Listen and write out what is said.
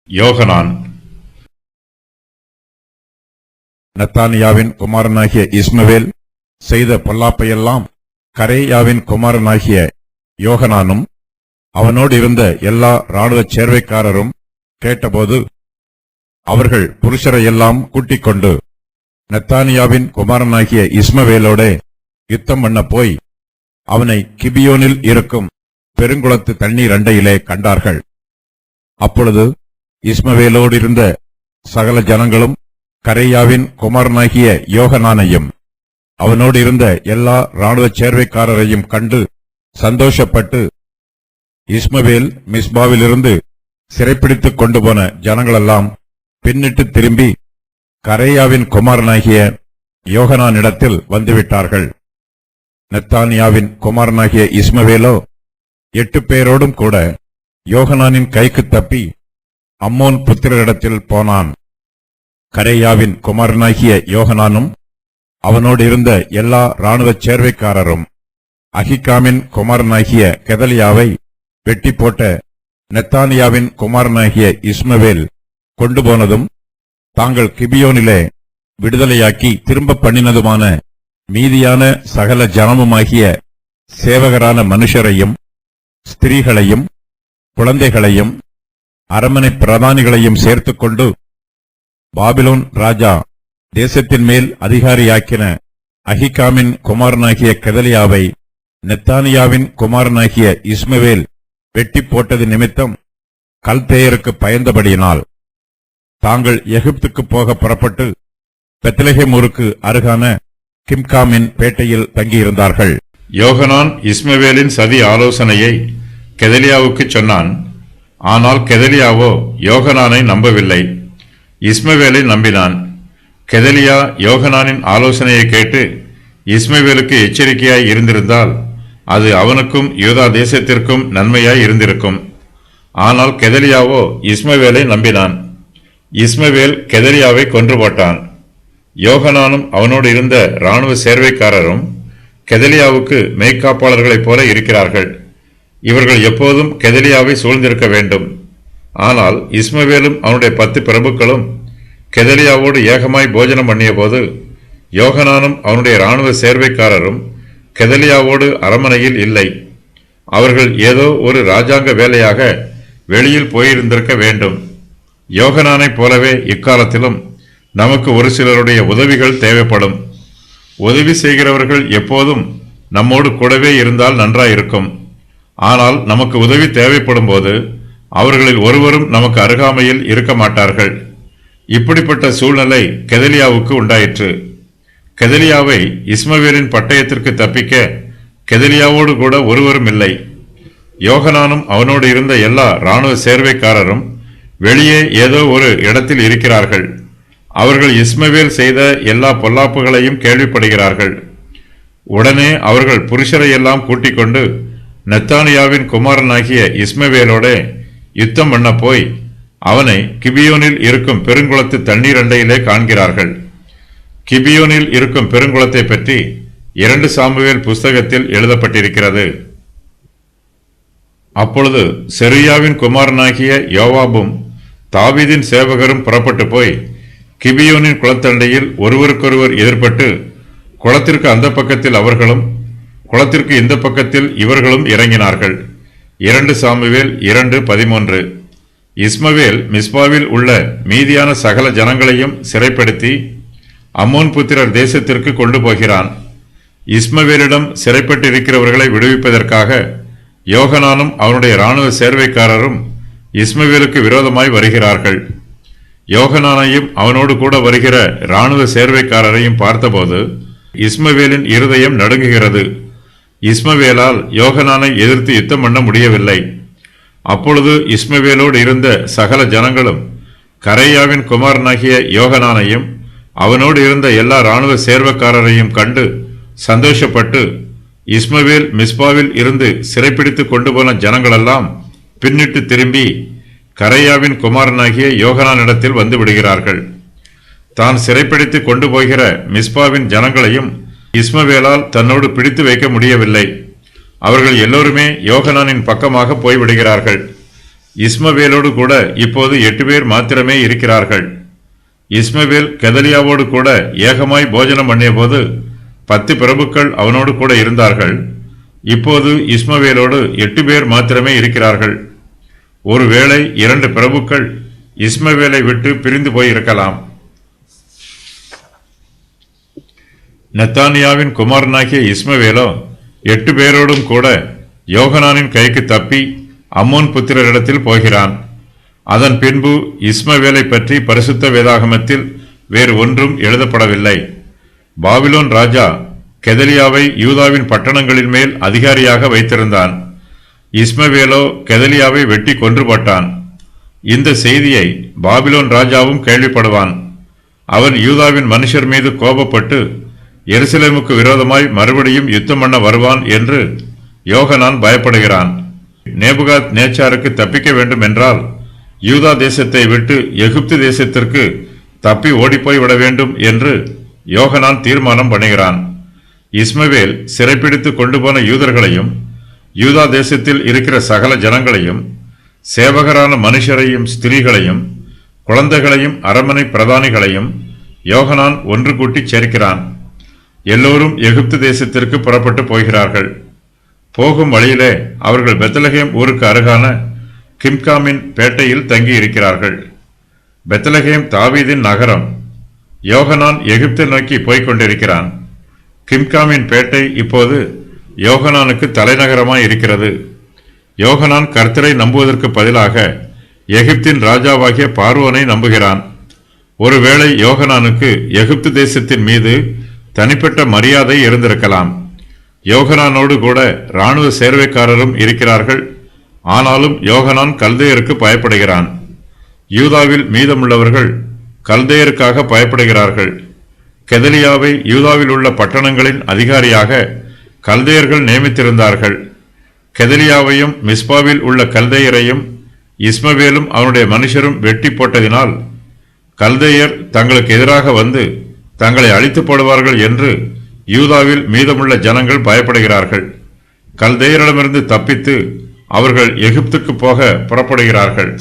யோகனான். நத்தானியாவின் குமாரனாகிய இஸ்மவேல் செய்த பொல்லாப்பையெல்லாம் கரேயாவின் குமாரனாகிய யோகனானும் அவனோடு இருந்த எல்லா இராணுவச் சேர்வைக்காரரும் கேட்டபோது, அவர்கள் புருஷரையெல்லாம் கூட்டிக் கொண்டு நத்தானியாவின் குமாரனாகிய இஸ்மவேலோடே யுத்தம் பண்ண போய் அவனை கிபியோனில் இருக்கும் பெருங்குளத்து தண்ணீர் அண்டையிலே கண்டார்கள். அப்பொழுது இஸ்மவேலோடு இருந்த சகல ஜனங்களும் கரேயாவின் குமாரனாகிய யோகனானையும் அவனோடு இருந்த எல்லா இராணுவச் சேர்வைக்காரரையும் கண்டு சந்தோஷப்பட்டு, இஸ்மவேல் மிஸ்பாவிலிருந்து சிறைப்பிடித்துக் கொண்டு போன ஜனங்களெல்லாம் பின்னிட்டு திரும்பி கரேயாவின் குமாரனாகிய யோகனானிடத்தில் வந்துவிட்டார்கள். நத்தானியாவின் குமாரனாகிய இஸ்மவேலோ 8 பேரோடும் கூட யோகனானின் கைக்கு தப்பி அம்மோன் புத்திரரிடத்தில் போனான். கரேயாவின் குமாரனாகிய யோகனானும் அவனோடு இருந்த எல்லா இராணுவச் சேர்வைக்காரரும் அகிகாமின் குமாரனாகிய கெதலியாவை வெட்டி போட்ட நத்தானியாவின் குமாரனாகிய இஸ்மவேல் கொண்டு போனதும் தாங்கள் கிபியோனிலே விடுதலையாக்கி திரும்ப பண்ணினதுமான மீதியான சகல ஜனமுமாகிய சேவகரான மனுஷரையும் ஸ்திரீகளையும் குழந்தைகளையும் அரமனை பிரதானிகளையும் சேர்த்துக்கொண்டு பாபிலோன் ராஜா தேசத்தின் மேல் அதிகாரியாக்கின அகிகாமின் குமாரனாகிய கெதலியாவை நெத்தானியாவின் குமாரனாகிய இஸ்மவேல் வெட்டி போட்டது நிமித்தம் கல்தேயருக்கு பயந்தபடியினால் தாங்கள் எகிப்துக்கு போக புறப்பட்டு பெத்லெகேம் ஊருக்கு அருகான கிம்காமின் பேட்டையில் தங்கியிருந்தார்கள். யோகனான் இஸ்மவேலின் சதி ஆலோசனையை கெதலியாவுக்குச் சொன்னான். ஆனால் கெதலியாவோ யோகனானை நம்பவில்லை, இஸ்மவேலை நம்பினான். கெதலியா யோகனானின் ஆலோசனையை கேட்டு இஸ்மவேலுக்கு எச்சரிக்கையாய் இருந்திருந்தால் அது அவனுக்கும் யூதா தேசத்திற்கும் நன்மையாய் இருந்திருக்கும். ஆனால் கெதலியாவோ இஸ்மவேலை நம்பினான். இஸ்மவேல் கெதலியாவை கொன்று போட்டான். யோகனானும் அவனோடு இருந்த இராணுவ சேர்வைக்காரரும் கெதலியாவுக்கு மெய்க்காப்பாளர்களைப் போல இருக்கிறார்கள். இவர்கள் எப்போதும் கெதலியாவை சூழ்ந்திருக்க வேண்டும். ஆனால் இஸ்மவேலும் அவனுடைய 10 பிரபுக்களும் கெதலியாவோடு ஏகமாய் போஜனம் பண்ணிய போது யோகனானும் அவனுடைய இராணுவ சேர்வைக்காரரும் கெதலியாவோடு அரமனையில் இல்லை. அவர்கள் ஏதோ ஒரு இராஜாங்க வேலையாக வெளியில் போயிருந்திருக்க வேண்டும். யோகனானைப் போலவே இக்காலத்திலும் நமக்கு ஒரு சிலருடைய உதவிகள் தேவைப்படும். உதவி செய்கிறவர்கள் எப்போதும் நம்மோடு கூடவே இருந்தால் நன்றாயிருக்கும். ஆனால் நமக்கு உதவி தேவைப்படும் போது அவர்களில் ஒருவரும் நமக்கு அருகாமையில் இருக்க மாட்டார்கள். இப்படிப்பட்ட சூழ்நிலை கெதலியாவுக்கு உண்டாயிற்று. கெதலியாவை இஸ்மவேலின் பட்டயத்திற்கு தப்பிக்க கெதலியாவோடு கூட ஒருவரும் இல்லை. யோகனானும் அவனோடு இருந்த எல்லா இராணுவ சேர்வைக்காரரும் வெளியே ஏதோ ஒரு இடத்தில் இருக்கிறார்கள். அவர்கள் இஸ்மவேல் செய்த எல்லா பொல்லாப்புகளையும் கேள்விப்படுகிறார்கள். உடனே அவர்கள் புருஷரையெல்லாம் கூட்டிக் கொண்டு நெத்தானியாவின் குமாரனாகிய இஸ்மவேலோட யுத்தம் பண்ண போய் அவனை கிபியோனில் இருக்கும் பெருங்குளத்து தண்ணீர் அண்டையிலே காண்கிறார்கள். கிபியோனில் இருக்கும் பெருங்குளத்தை பற்றி 2 சாமுவேல் புஸ்தகத்தில் எழுதப்பட்டிருக்கிறது. அப்பொழுது செருயாவின் குமாரனாகிய யோவாபும் தாவீதின் சேவகரும் புறப்பட்டு போய் கிபியோனின் குளத்தண்டையில் ஒருவருக்கொருவர் எதிர்பட்டு குளத்திற்கு அந்த பக்கத்தில் அவர்களும் குளத்திற்கு இந்த பக்கத்தில் இவர்களும் இறங்கினார்கள். 2 சாமுவேல் 2:13. இஸ்மவேல் மிஸ்பாவில் உள்ள மீதியான சகல ஜனங்களையும் சிறைப்படுத்தி அம்மோன் புத்திரர் தேசத்திற்கு கொண்டு போகிறான். இஸ்மவேலிடம் சிறைப்பட்டிருக்கிறவர்களை விடுவிப்பதற்காக யோகனானும் அவனுடைய இராணுவ சேர்வைக்காரரும் இஸ்மவேலுக்கு விரோதமாய் வருகிறார்கள். யோகனானையும் அவனோடு கூட வருகிற இராணுவ சேர்வைக்காரரையும் பார்த்தபோது இஸ்மவேலின் இருதயம் நடுங்குகிறது. இஸ்மவேலால் யோகனானை எதிர்த்து யுத்தம் பண்ண முடியவில்லை. அப்பொழுது இஸ்மவேலோடு இருந்த சகல ஜனங்களும் கரேயாவின் குமாரனாகிய யோகனானையும் அவனோடு இருந்த எல்லா இராணுவ சேர்வைக்காரரையும் கண்டு சந்தோஷப்பட்டு இஸ்மவேல் மிஸ்பாவில் இருந்து சிறைப்பிடித்து கொண்டு போன ஜனங்களெல்லாம் பின்னிட்டு திரும்பி கரேயாவின் குமாரனாகிய யோகனானிடத்தில் வந்து விடுகிறார்கள். தான் சிறைப்பிடித்து கொண்டு போகிற மிஸ்பாவின் ஜனங்களையும் இஸ்மவேலால் தன்னோடு பிடித்து வைக்க முடியவில்லை. அவர்கள் எல்லோருமே யோகனானின் பக்கமாக போய்விடுகிறார்கள். இஸ்மவேலோடு கூட இப்போது 8 பேர் மாத்திரமே இருக்கிறார்கள். இஸ்மவேல் கெதலியாவோடு கூட ஏகமாய் போஜனம் பண்ணியபோது 10 பிரபுக்கள் அவனோடு கூட இருந்தார்கள். இப்போது இஸ்மவேலோடு 8 பேர் மாத்திரமே இருக்கிறார்கள். ஒருவேளை 2 பிரபுக்கள் இஸ்மவேலை விட்டு பிரிந்து போயிருக்கலாம். நெத்தானியாவின் குமாரனாகிய இஸ்மவேலோ 8 பேரோடும் கூட யோகனானின் கைக்கு தப்பி அம்மோன் புத்திரரிடத்தில் போகிறான். அதன் பின்பு இஸ்மவேலை பற்றி பரிசுத்த வேதாகமத்தில் வேறு ஒன்றும் எழுதப்படவில்லை. பாபிலோன் ராஜா கெதலியாவை யூதாவின் பட்டணங்களின் மேல் அதிகாரியாக வைத்திருந்தான். இஸ்மவேலோ கெதலியாவை வெட்டி கொன்று போட்டான். இந்த செய்தியை பாபிலோன் ராஜாவும் கேள்விப்படுவான். அவன் யூதாவின் மனுஷர் மீது கோபப்பட்டு எருசலேமுக்கு விரோதமாய் மறுபடியும் யுத்தம் பண்ண வருவான் என்று யோகனான் பயப்படுகிறான். நேபுகாத் நேச்சாருக்கு தப்பிக்க வேண்டும் என்றால் யூதா தேசத்தை விட்டு எகிப்து தேசத்திற்கு தப்பி ஓடிப்போய் விட வேண்டும் என்று யோகனான் தீர்மானம் பண்ணுகிறான். இஸ்மவேல் சிறைப்பிடித்து கொண்டு போன யூதர்களையும் யூதா தேசத்தில் இருக்கிற சகல ஜனங்களையும் சேவகரான மனுஷரையும் ஸ்திரீகளையும் குழந்தைகளையும் அரமனை பிரதானிகளையும் யோகனான் ஒன்று கூட்டி சேர்க்கிறான். எல்லோரும் எகிப்து தேசத்திற்கு புறப்பட்டு போகிறார்கள். போகும் வழியிலே அவர்கள் பெத்லகேம் ஊருக்கு அருகான கிம்காமின் பேட்டையில் தங்கி இருக்கிறார்கள். பெத்லகேம் தாவீதின் நகரம். யோகனான் எகிப்தை நோக்கி போய்க் கொண்டிருக்கிறான். கிம்காமின் பேட்டை இப்போது யோகனானுக்கு தலைநகரமாய் இருக்கிறது. யோகனான் கர்த்தரை நம்புவதற்கு பதிலாக எகிப்தின் ராஜாவாகிய பார்வோனை நம்புகிறான். ஒருவேளை யோகனானுக்கு எகிப்து தேசத்தின் மீது தனிப்பட்ட மரியாதை இருந்திருக்கலாம். யோகனானோடு கூட இராணுவ சேர்வைக்காரரும் இருக்கிறார்கள். ஆனாலும் யோகனான் கல்தேயருக்கு பயப்படுகிறான். யூதாவில் மீதமுள்ளவர்கள் கல்தேயருக்காக பயப்படுகிறார்கள். கெதலியாவை யூதாவில் உள்ள பட்டணங்களின் அதிகாரியாக கல்தேயர்கள் நியமித்திருந்தார்கள். கெதலியாவையும் மிஸ்பாவில் உள்ள கல்தேயரையும் இஸ்மவேலும் அவனுடைய மனுஷரும் வெட்டி போட்டதினால் கல்தேயர் தங்களுக்கு எதிராக வந்து தங்களை அழித்து போடுவார்கள் என்று யூதாவில் மீதமுள்ள ஜனங்கள் பயப்படுகிறார்கள். கல்தேயரிடமிருந்து தப்பித்து அவர்கள் எகிப்துக்கு போக புறப்படுகிறார்கள்.